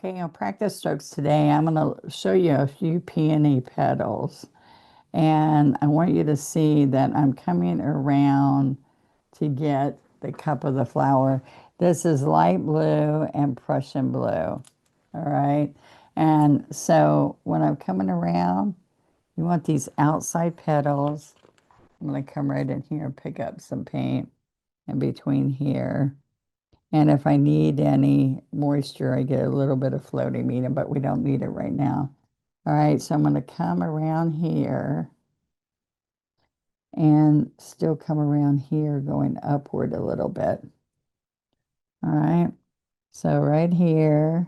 Okay, on practice strokes today, I'm going to show you a few peony petals. And I want you to see that I'm coming around to get the cup of the flower. This is light blue and Prussian blue. All right. And so when I'm coming around, you want these outside petals. I'm going to come right in here and pick up some paint in between here. And if I need any moisture, I get a little bit of floating medium, but we don't need it right now. All right, so I'm going to come around here and still come around here going upward a little bit. All right, so right here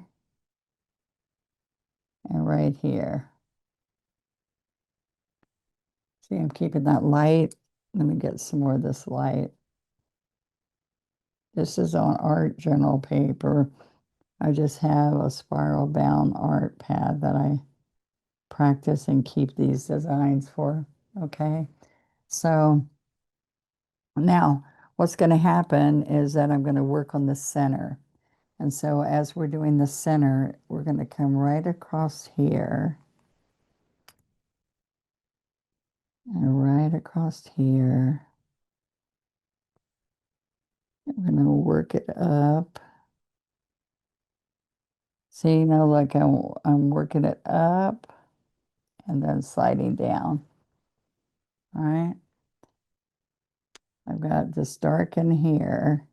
and right here. See, I'm keeping that light. Let me get some more of this light. This is on art journal paper. I just have a spiral bound art pad that I practice and keep these designs for. Okay, so now what's going to happen is that I'm going to work on the center. And so as we're doing the center, we're going to come right across here and right across here. I'm going to work it up. See, like I'm working it up and then sliding down. All right. I've got this dark in here.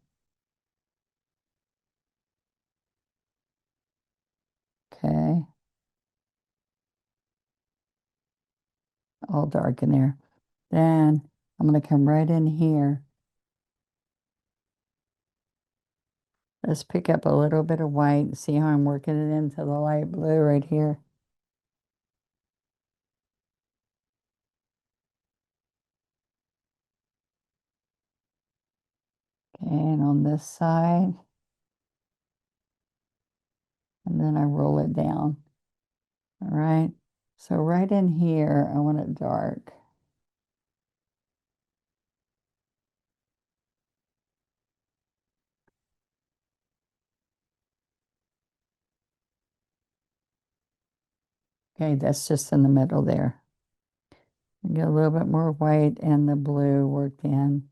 Okay. All dark in there. Then I'm going to come right in here. Let's pick up a little bit of white. See how I'm working it into the light blue right here. Okay, and on this side. And then I roll it down. All right. So right in here, I want it dark. Okay, that's just in the middle there. Get a little bit more white and the blue worked in.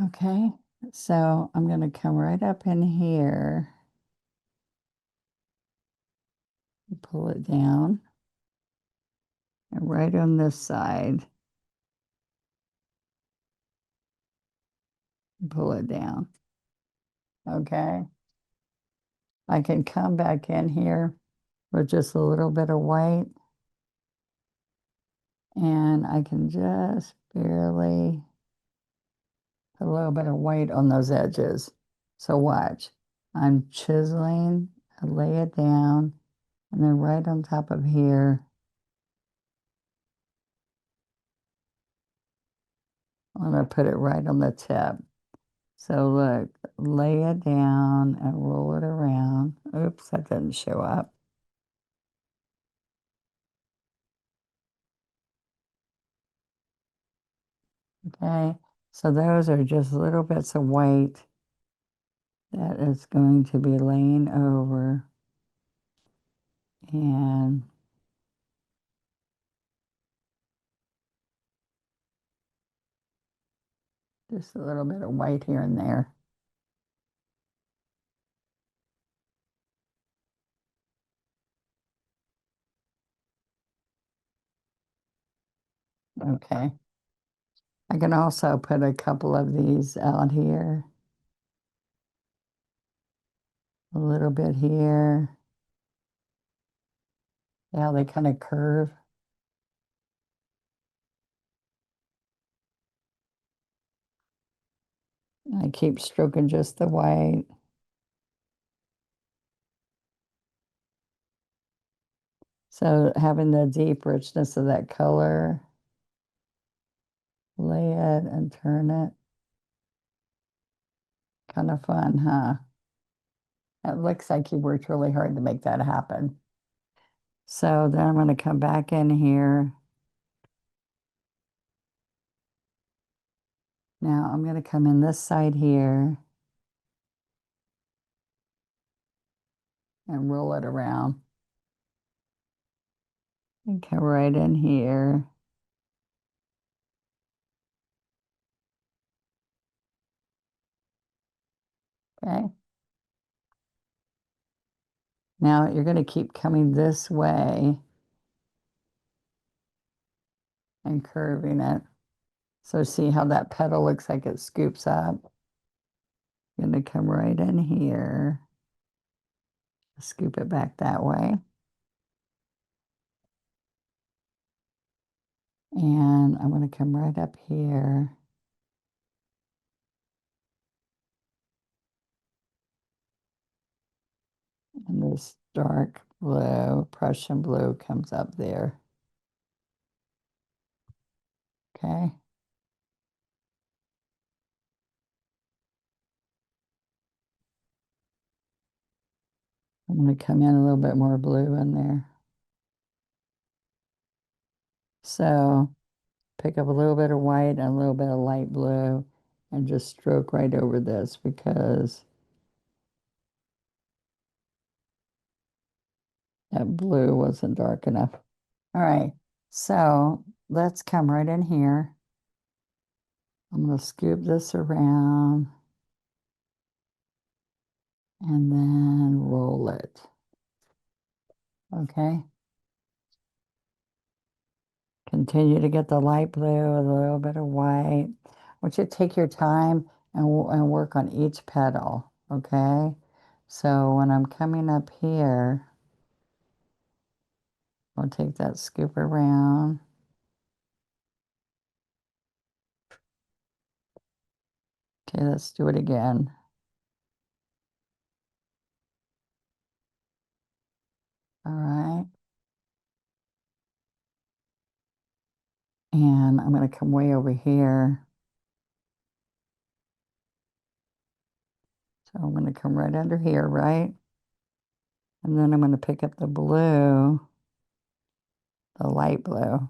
Okay, so I'm going to come right up in here, pull it down, and right on this side, pull it down. Okay, I can come back in here with just a little bit of white, and I can just barely put a little bit of white on those edges. So watch. I'm chiseling, I lay it down, and then right on top of here, I'm going to put it right on the tip. So look, lay it down and roll it around. Oops, that didn't show up. Okay, so those are just little bits of white that is going to be laying over. And just a little bit of white here and there. Okay. I can also put a couple of these out here. A little bit here. Yeah, they kind of curve. I keep stroking just the white. So having the deep richness of that color, lay it and turn it. Kind of fun, huh? It looks like you worked really hard to make that happen. So then I'm going to come back in here. Now I'm going to come in this side here. and roll it around and come right in here. Okay. Now you're going to keep coming this way and curving it. So see how that petal looks like it scoops up? Going to come right in here, scoop it back that way. And I'm going to come right up here. And this dark blue, Prussian blue, comes up there. Okay. I'm going to come in a little bit more blue in there. So pick up a little bit of white and a little bit of light blue and just stroke right over this because that blue wasn't dark enough. All right, so let's come right in here. I'm going to scoop this around and then roll it. Okay. Continue to get the light blue, a little bit of white. I want you to take your time and work on each petal. Okay. So when I'm coming up here, I'll take that scoop around. Okay, let's do it again. All right. And I'm going to come way over here. So I'm going to come right under here, right? And then I'm going to pick up the blue, the light blue.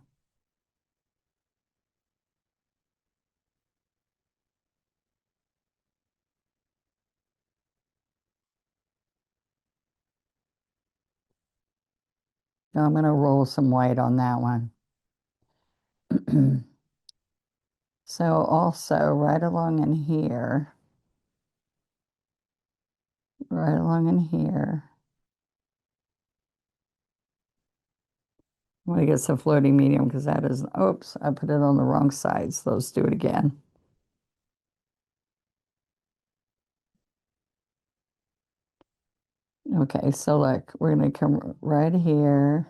Now I'm going to roll some white on that one. So also right along in here, right along in here, I'm going to get some floating medium because that is, oops, I put it on the wrong side. So let's do it again. Okay, so look, we're going to come right here.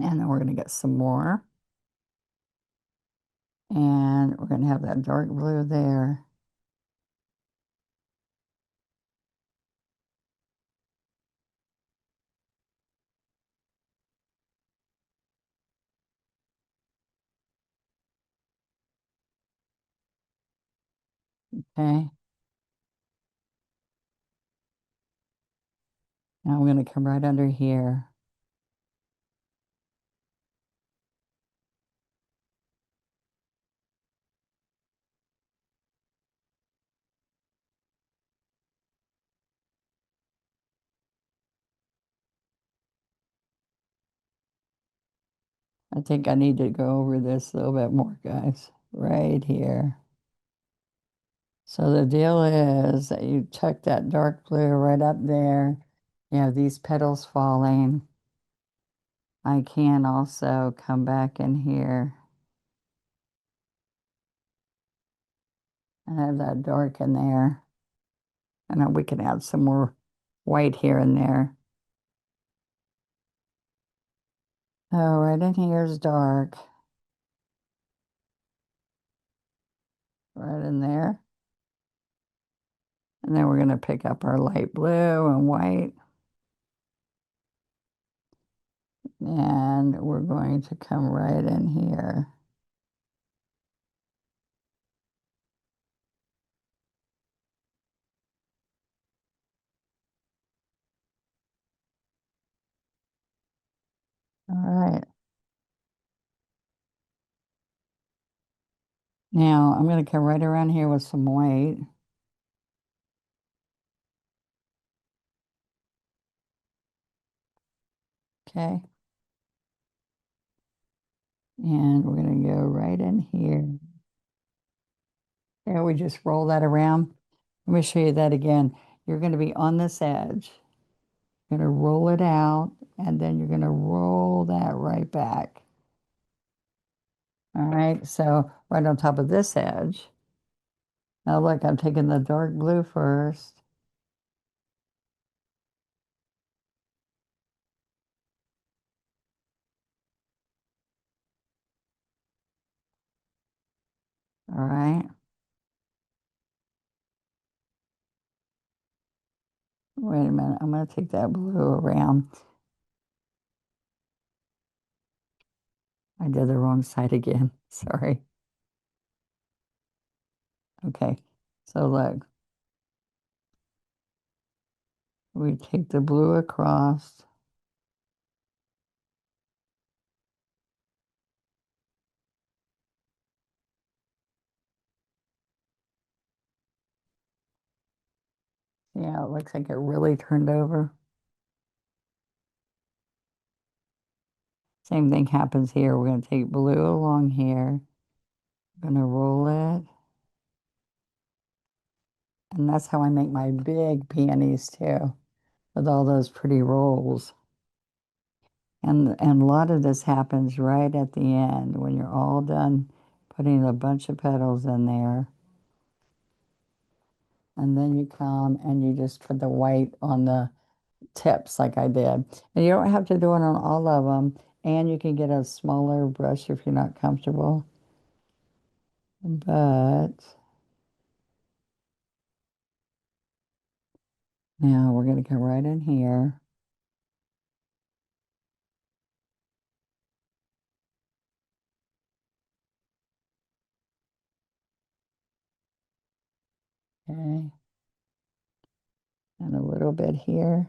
And then we're going to get some more. And we're going to have that dark blue there. Okay. Now I'm going to come right under here. I think I need to go over this a little bit more, guys. Right here. So the deal is that you tuck that dark blue right up there. You have these petals falling. I can also come back in here and have that dark in there. And then we can add some more white here and there. So right in here is dark. Right in there. And then we're going to pick up our light blue and white. And we're going to come right in here. All right. Now I'm going to come right around here with some white. Okay. And we're going to go right in here. There, we just roll that around. Let me show you that again. You're going to be on this edge. You're going to roll it out, and then you're going to roll that right back. All right, so right on top of this edge. Now look, I'm taking the dark blue first. All right. Wait a minute. I'm going to take that blue around. I did the wrong side again. Sorry. Okay. So look, we take the blue across. Yeah, it looks like it really turned over. Same thing happens here. We're going to take blue along here. Going to roll it. And that's how I make my big peonies too, with all those pretty rolls. And a lot of this happens right at the end when you're all done putting a bunch of petals in there. And then you come and you just put the white on the tips like I did. And you don't have to do it on all of them. And you can get a smaller brush if you're not comfortable. But now we're going to come right in here. Okay. And a little bit here.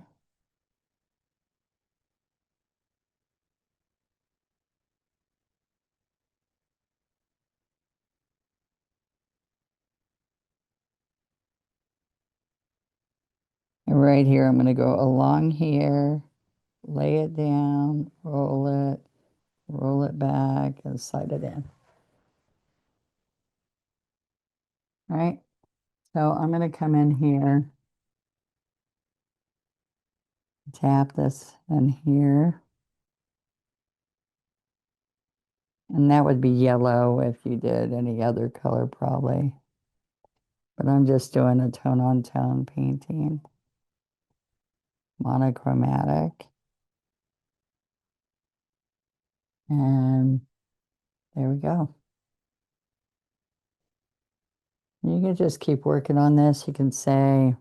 And right here, I'm going to go along here, lay it down, roll it back, and slide it in. All right. So I'm going to come in here, tap this in here. And that would be yellow if you did any other color, probably. But I'm just doing a tone-on-tone painting, monochromatic. And there we go. You can just keep working on this. You can say,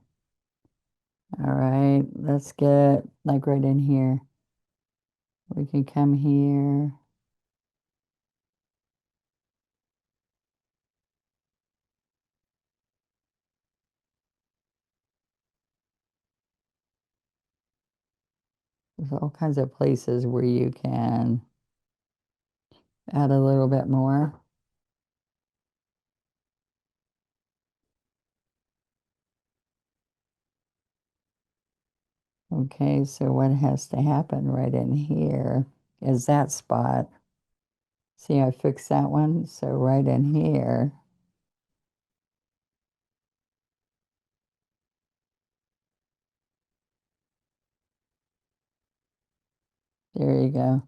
all right, let's get like right in here. We can come here. There's all kinds of places where you can add a little bit more. Okay, so what has to happen right in here is that spot. See, I fixed that one. So right in here, there you go.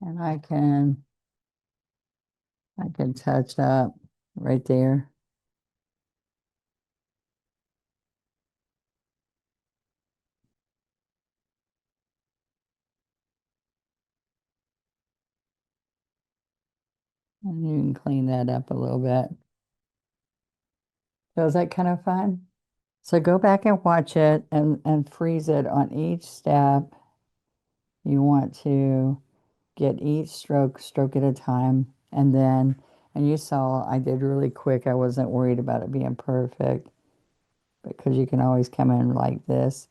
And I can touch up right there. And you can clean that up a little bit. So is that kind of fun? So go back and watch it and freeze it on each step. You want to get each stroke at a time. And you saw I did really quick. I wasn't worried about it being perfect because you can always come in like this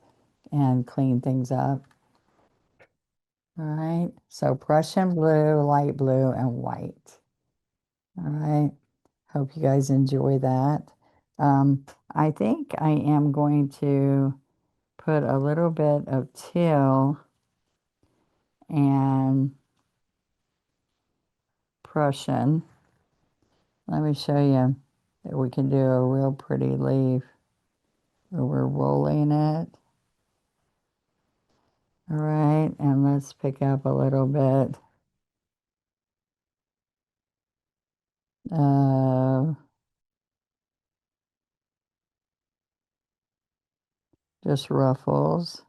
and clean things up. All right. So Prussian blue, light blue, and white. All right. Hope you guys enjoy that. I think I am going to put a little bit of teal and Prussian. Let me show you that we can do a real pretty leaf where we're rolling it. All right, and let's pick up a little bit of just ruffles,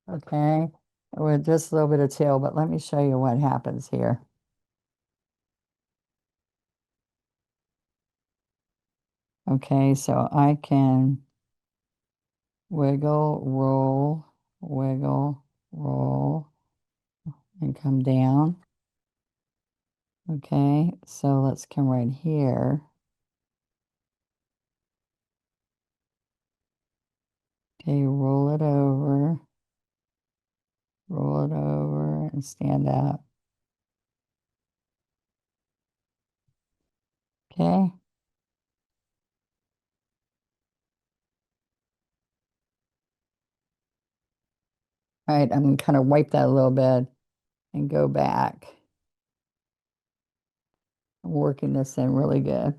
okay? With just a little bit of tail, but let me show you what happens here. Okay, so I can wiggle, roll, and come down. Okay, so let's come right here. Okay, roll it over, and stand up. Okay, all right, I'm gonna kind of wipe that a little bit and go back. I'm working this in really good.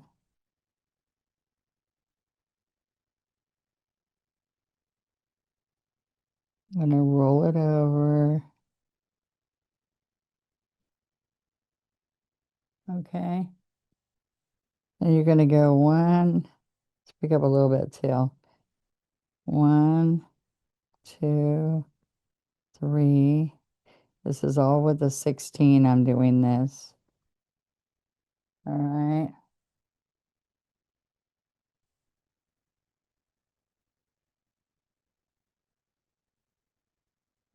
I'm gonna roll it over. Okay, and you're gonna go one, let's pick up a little bit too. One, two, three. This is all with the 16. I'm doing this. All right.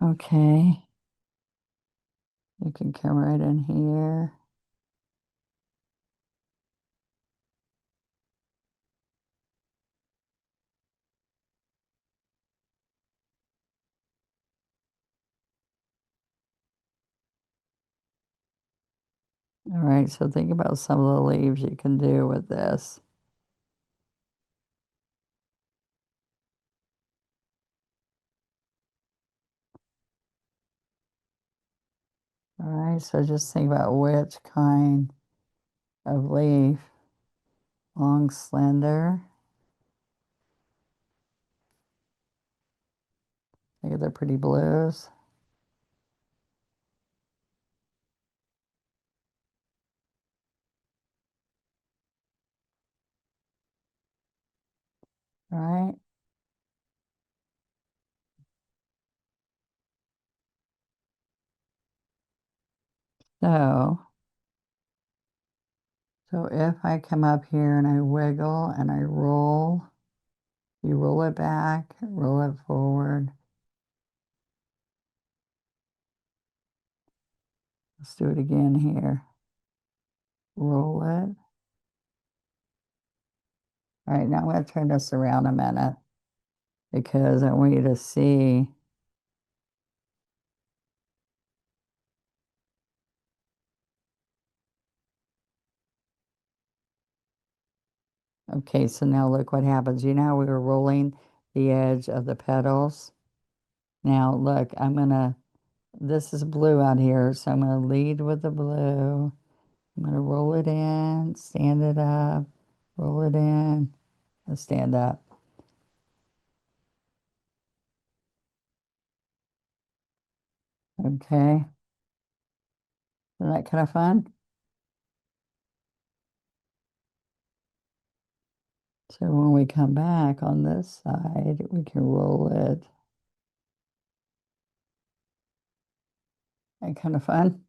Okay. You can come right in here. All right. So think about some of the leaves you can do with this. All right. So just think about which kind of leaf. Long, slender. Look at the pretty blues. All right. So, so if I come up here and I wiggle and I roll, you roll it back, roll it forward. Let's do it again here. Roll it. All right, now I'm going to turn this around a minute because I want you to see. Okay, so now look what happens. You know how we were rolling the edge of the petals? Now look, this is blue out here, so I'm gonna lead with the blue. I'm gonna roll it in, stand it up, roll it in, and stand up. Okay, isn't that kind of fun? So when we come back on this side, we can roll it. That kind of fun?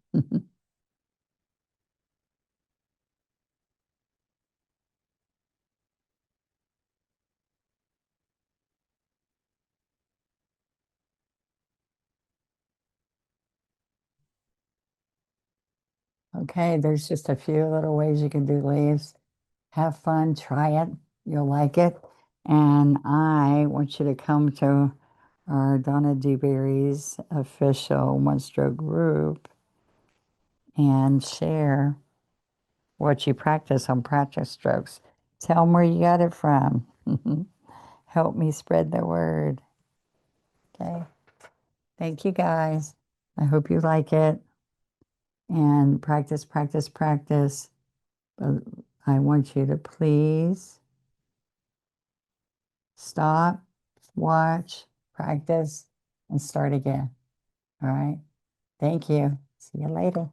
Okay, there's just a few little ways you can do leaves. Have fun, try it, you'll like it. And I want you to come to our Donna Dewberry's official one stroke group and share what you practice on practice strokes. Tell them where you got it from. Help me spread the word. Okay. Thank you guys. I hope you like it and practice, practice, practice. But I want you to please stop, watch, practice, and start again. All right. Thank you. See you later.